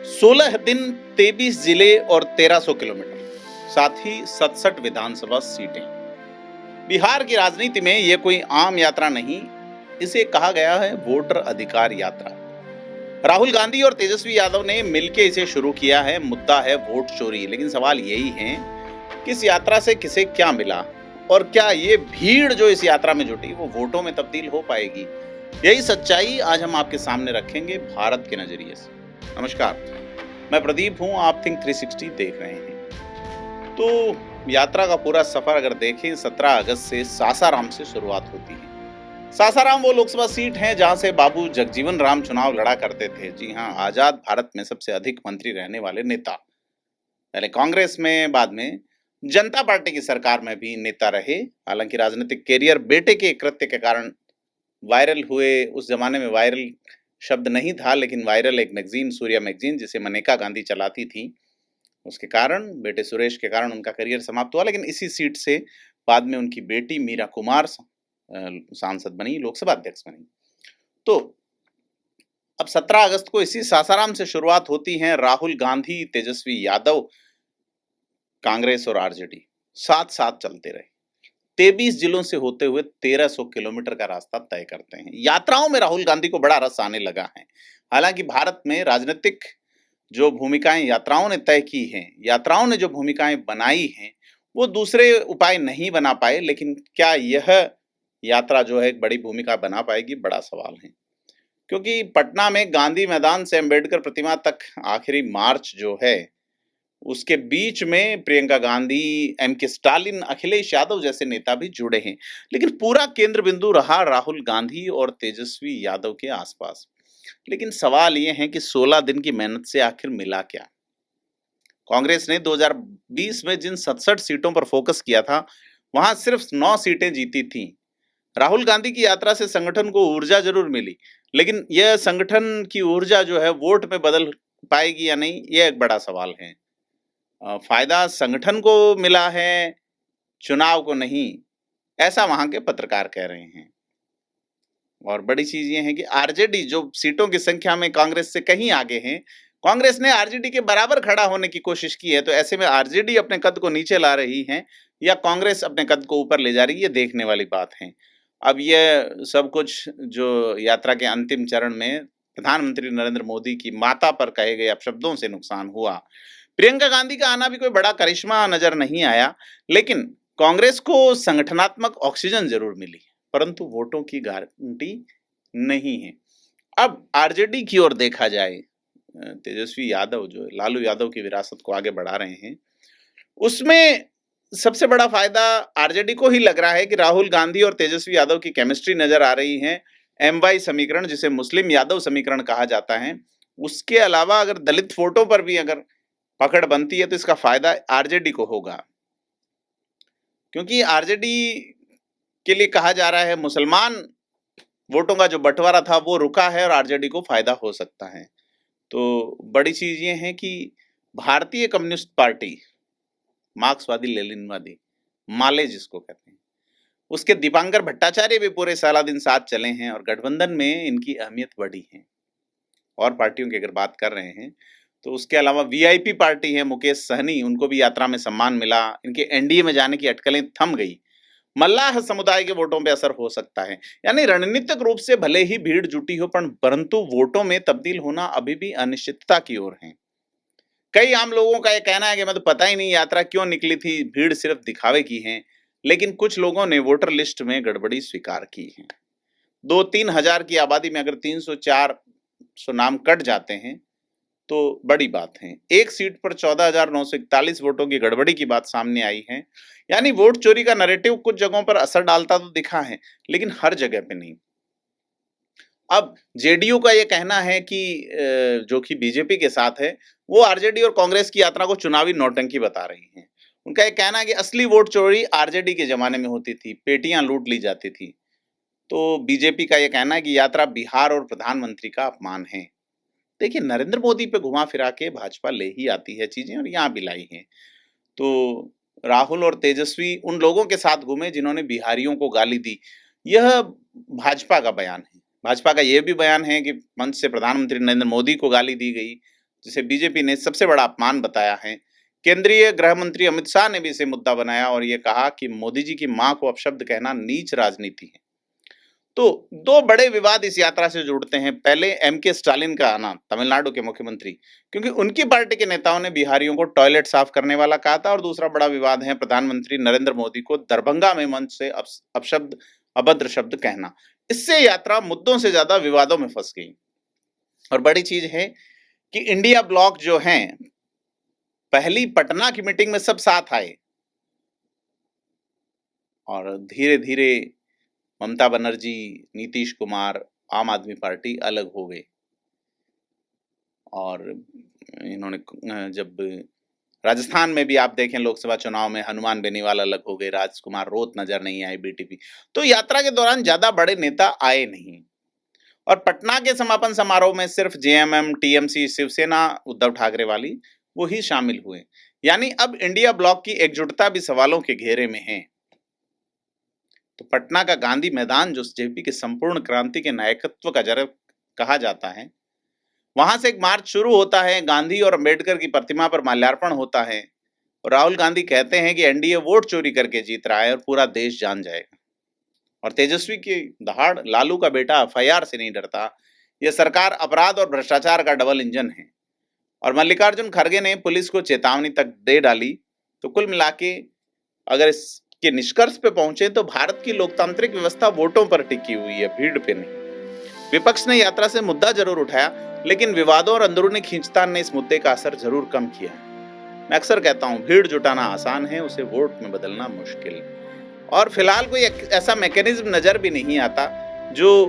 16 दिन 23 जिले और 1300 किलोमीटर, साथ ही 67 विधानसभा सीटें। बिहार की राजनीति में यह कोई आम यात्रा नहीं, इसे कहा गया है वोटर अधिकार यात्रा। राहुल गांधी और तेजस्वी यादव ने मिलकर इसे शुरू किया है। मुद्दा है वोट चोरी, लेकिन सवाल यही है कि इस यात्रा से किसे क्या मिला और क्या ये भीड़ जो इस यात्रा में जुटी वो वोटों में तब्दील हो पाएगी। यही सच्चाई आज हम आपके सामने रखेंगे भारत के नजरिए से। नमस्कार, मैं प्रदीप हूं, आप थिंक 360 देख रहे हैं। तो यात्रा का पूरा सफर अगर देखें, 17 अगस्त से सासाराम से शुरुआत होती है। सासाराम वो लोकसभा सीट है जहां से बाबू जगजीवन राम चुनाव लड़ा करते थे। जी हां, आजाद भारत में सबसे अधिक मंत्री रहने वाले नेता। पहले कांग्रेस में, बाद में जनता पार्टी की सरकार में भी नेता रहे। हालांकि राजनीतिक कैरियर बेटे के कृत्य के कारण वायरल हुए। उस जमाने में वायरल शब्द नहीं था, लेकिन वायरल एक मैगजीन, सूर्या मैगजीन, जिसे मनेका गांधी चलाती थी, उसके कारण, बेटे सुरेश के कारण उनका करियर समाप्त हुआ। लेकिन इसी सीट से बाद में उनकी बेटी मीरा कुमार सांसद बनी, लोकसभा अध्यक्ष बनी। तो अब 17 अगस्त को इसी सासाराम से शुरुआत होती है। राहुल गांधी, तेजस्वी यादव, कांग्रेस और आरजेडी साथ साथ चलते रहे। 23 जिलों से होते हुए 1300 किलोमीटर का रास्ता तय करते हैं। यात्राओं में राहुल गांधी को बड़ा रस आने लगा है। हालांकि भारत में राजनीतिक जो भूमिकाएं यात्राओं ने तय की हैं, यात्राओं ने जो भूमिकाएं बनाई हैं, वो दूसरे उपाय नहीं बना पाए। लेकिन क्या यह यात्रा जो है एक बड़ी भूमिका बना पाएगी, बड़ा सवाल है। क्योंकि पटना में गांधी मैदान से अंबेडकर प्रतिमा तक आखिरी मार्च जो है, उसके बीच में प्रियंका गांधी, एम.के. स्टालिन, अखिलेश यादव जैसे नेता भी जुड़े हैं। लेकिन पूरा केंद्र बिंदु रहा राहुल गांधी और तेजस्वी यादव के आसपास। लेकिन सवाल यह है कि 16 दिन की मेहनत से आखिर मिला क्या? कांग्रेस ने 2020 में जिन 67 सीटों पर फोकस किया था, वहां सिर्फ 9 सीटें जीती थीं। राहुल गांधी की यात्रा से संगठन को ऊर्जा जरूर मिली, लेकिन यह संगठन की ऊर्जा जो है वोट में बदल पाएगी या नहीं, यह एक बड़ा सवाल है। फायदा संगठन को मिला है, चुनाव को नहीं, ऐसा वहां के पत्रकार कह रहे हैं। और बड़ी चीज ये है कि आरजेडी जो सीटों की संख्या में कांग्रेस से कहीं आगे है, कांग्रेस ने आरजेडी के बराबर खड़ा होने की कोशिश की है। तो ऐसे में आरजेडी अपने कद को नीचे ला रही है या कांग्रेस अपने कद को ऊपर ले जा रही है, ये देखने वाली बात है। अब यह सब कुछ जो यात्रा के अंतिम चरण में प्रधानमंत्री नरेंद्र मोदी की माता पर कहे गए अपशब्दों से नुकसान हुआ। प्रियंका गांधी का आना भी कोई बड़ा करिश्मा नजर नहीं आया, लेकिन कांग्रेस को संगठनात्मक ऑक्सीजन जरूर मिली, परंतु वोटों की गारंटी नहीं है। अब आरजेडी की ओर देखा जाए, तेजस्वी यादव जो लालू यादव की विरासत को आगे बढ़ा रहे हैं, उसमें सबसे बड़ा फायदा आरजेडी को ही लग रहा है कि राहुल गांधी और तेजस्वी यादव की केमिस्ट्री नजर आ रही है। एमवाई समीकरण, जिसे मुस्लिम यादव समीकरण कहा जाता है, उसके अलावा अगर दलित वोटों पर भी अगर पकड़ बनती है तो इसका फायदा आरजेडी को होगा। क्योंकि आरजेडी के लिए कहा जा रहा है मुसलमान वोटों का जो बंटवारा था वो रुका है और आरजेडी को फायदा हो सकता है। तो बड़ी चीज ये है कि भारतीय कम्युनिस्ट पार्टी, मार्क्सवादी लेनिनवादी, माले जिसको कहते हैं, उसके दीपांकर भट्टाचार्य भी पूरे 16 दिन साथ चले हैं और गठबंधन में इनकी अहमियत बढ़ी है। और पार्टियों की अगर बात कर रहे हैं तो उसके अलावा वीआईपी पार्टी है, मुकेश सहनी, उनको भी यात्रा में सम्मान मिला। इनके एनडीए में जाने की अटकलें थम गई। मल्लाह समुदाय के वोटों पे असर हो सकता है। यानी रणनीतिक रूप से भले ही भीड़ जुटी हो, परंतु वोटों में तब्दील होना अभी भी अनिश्चितता की ओर है। कई आम लोगों का यह कहना है कि मैं तो पता ही नहीं यात्रा क्यों निकली थी, भीड़ सिर्फ दिखावे की है। लेकिन कुछ लोगों ने वोटर लिस्ट में गड़बड़ी स्वीकार की है। 2-3 हजार की आबादी में अगर 300-400 नाम कट जाते हैं तो बड़ी बात है। एक सीट पर 14,941 वोटों की गड़बड़ी की बात सामने आई है। यानी वोट चोरी का नैरेटिव कुछ जगहों पर असर डालता तो दिखा है, लेकिन हर जगह पे नहीं। अब जेडीयू का ये कहना है कि जो कि बीजेपी के साथ है, वो आरजेडी और कांग्रेस की यात्रा को चुनावी नौटंकी बता रही है। उनका ये कहना है कि असली वोट चोरी आरजेडी के जमाने में होती थी, पेटियां लूट ली जाती थी। तो बीजेपी का ये कहना है कि यात्रा बिहार और प्रधानमंत्री का अपमान है। देखिए, नरेंद्र मोदी पे घुमा फिरा के भाजपा ले ही आती है चीजें और यहाँ भी लाई है। तो राहुल और तेजस्वी उन लोगों के साथ घूमे जिन्होंने बिहारियों को गाली दी, यह भाजपा का बयान है। भाजपा का यह भी बयान है कि मंच से प्रधानमंत्री नरेंद्र मोदी को गाली दी गई, जिसे बीजेपी ने सबसे बड़ा अपमान बताया है। केंद्रीय गृह मंत्री अमित शाह ने भी इसे मुद्दा बनाया और ये कहा कि मोदी जी की मां को अपशब्द कहना नीच राजनीति है। तो दो बड़े विवाद इस यात्रा से जुड़ते हैं। पहले एमके स्टालिन का आना, तमिलनाडु के मुख्यमंत्री, क्योंकि उनकी पार्टी के नेताओं ने बिहारियों को टॉयलेट साफ करने वाला कहा था। और दूसरा बड़ा विवाद है प्रधानमंत्री नरेंद्र मोदी को दरभंगा में मंच से अपशब्द, अभद्र शब्द कहना। इससे यात्रा मुद्दों से ज्यादा विवादों में फंस गई। और बड़ी चीज है कि इंडिया ब्लॉक जो है, पहली पटना की मीटिंग में सब साथ आए और धीरे धीरे ममता बनर्जी, नीतीश कुमार, आम आदमी पार्टी अलग हो गए। और इन्होंने जब राजस्थान में भी आप देखें लोकसभा चुनाव में हनुमान बेनीवाल अलग हो गए, राजकुमार रोत नजर नहीं आए बीटीपी। तो यात्रा के दौरान ज्यादा बड़े नेता आए नहीं। और पटना के समापन समारोह में सिर्फ जेएमएम, टीएमसी, शिवसेना, उद्धव ठाकरे वाली वो ही शामिल हुए। यानी अब इंडिया ब्लॉक की एकजुटता भी सवालों के घेरे में है। तो पटना का गांधी मैदान, जो जेपी के संपूर्ण क्रांति के नायकत्व का जगह कहा जाता है, वहां से एक मार्च शुरू होता है। गांधी और अंबेडकर की प्रतिमा पर माल्यार्पण होता है और राहुल गांधी कहते हैं कि एनडीए वोट चोरी करके जीत रहा है और पूरा देश जान जाएगा। और तेजस्वी की दहाड़, लालू का बेटा एफआईआर से नहीं डरता, यह सरकार अपराध और भ्रष्टाचार का डबल इंजन है। और मल्लिकार्जुन खड़गे ने पुलिस को चेतावनी तक दे डाली। तो कुल मिला के अगर इसके निष्कर्ष पे पहुंचे तो भारत की लोकतांत्रिक व्यवस्था वोटों पर टिकी हुई है, भीड़ पे नहीं। विपक्ष ने यात्रा से मुद्दा जरूर उठाया, लेकिन विवादों और अंदरूनी खींचतान ने इस मुद्दे का असर जरूर कम किया। मैं अक्सर कहता हूं, भीड़ जुटाना आसान है, उसे वोट में बदलना मुश्किल। और फिलहाल कोई ऐसा मैकेनिज्म नजर भी नहीं आता जो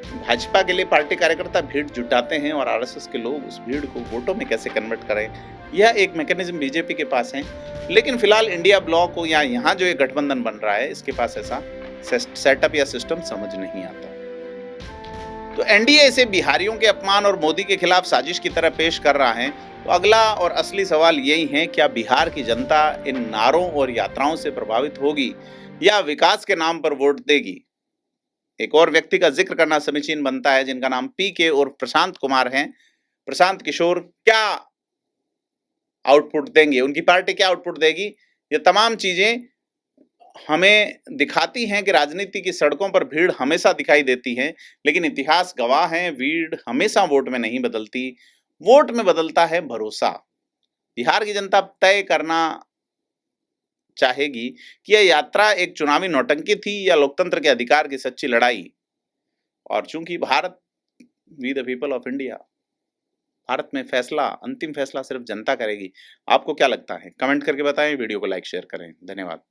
भाजपा के लिए पार्टी कार्यकर्ता भीड़ जुटाते हैं और आरएसएस के लोग उस भीड़ को वोटों में कैसे कन्वर्ट करें, यह एक मैकेनिज्म बीजेपी के पास है। लेकिन फिलहाल इंडिया ब्लॉक को या यहाँ जो एक गठबंधन बन रहा है, इसके पास ऐसा सेटअप या सिस्टम समझ नहीं आता। तो एनडीए इसे बिहारियों के अपमान और मोदी के खिलाफ साजिश की तरह पेश कर रहा है। तो अगला और असली सवाल यही है, क्या बिहार की जनता इन नारों और यात्राओं से प्रभावित होगी या विकास के नाम पर वोट देगी? एक और व्यक्ति का जिक्र करना समीचीन बनता है, जिनका नाम पीके और प्रशांत कुमार है। प्रशांत किशोर क्या आउटपुट देंगे, उनकी पार्टी क्या आउटपुट देगी, ये तमाम चीजें हमें दिखाती हैं कि राजनीति की सड़कों पर भीड़ हमेशा दिखाई देती है, लेकिन इतिहास गवाह है, भीड़ हमेशा वोट में नहीं बदलती, वोट में बदलता है भरोसा। बिहार की जनता तय करना चाहेगी कि यह यात्रा एक चुनावी नौटंकी थी या लोकतंत्र के अधिकार की सच्ची लड़ाई। और चूंकि Bharat, we the people of India, Bharat में फैसला, अंतिम फैसला सिर्फ जनता करेगी। आपको क्या लगता है? कमेंट करके बताएं, वीडियो को लाइक शेयर करें। धन्यवाद।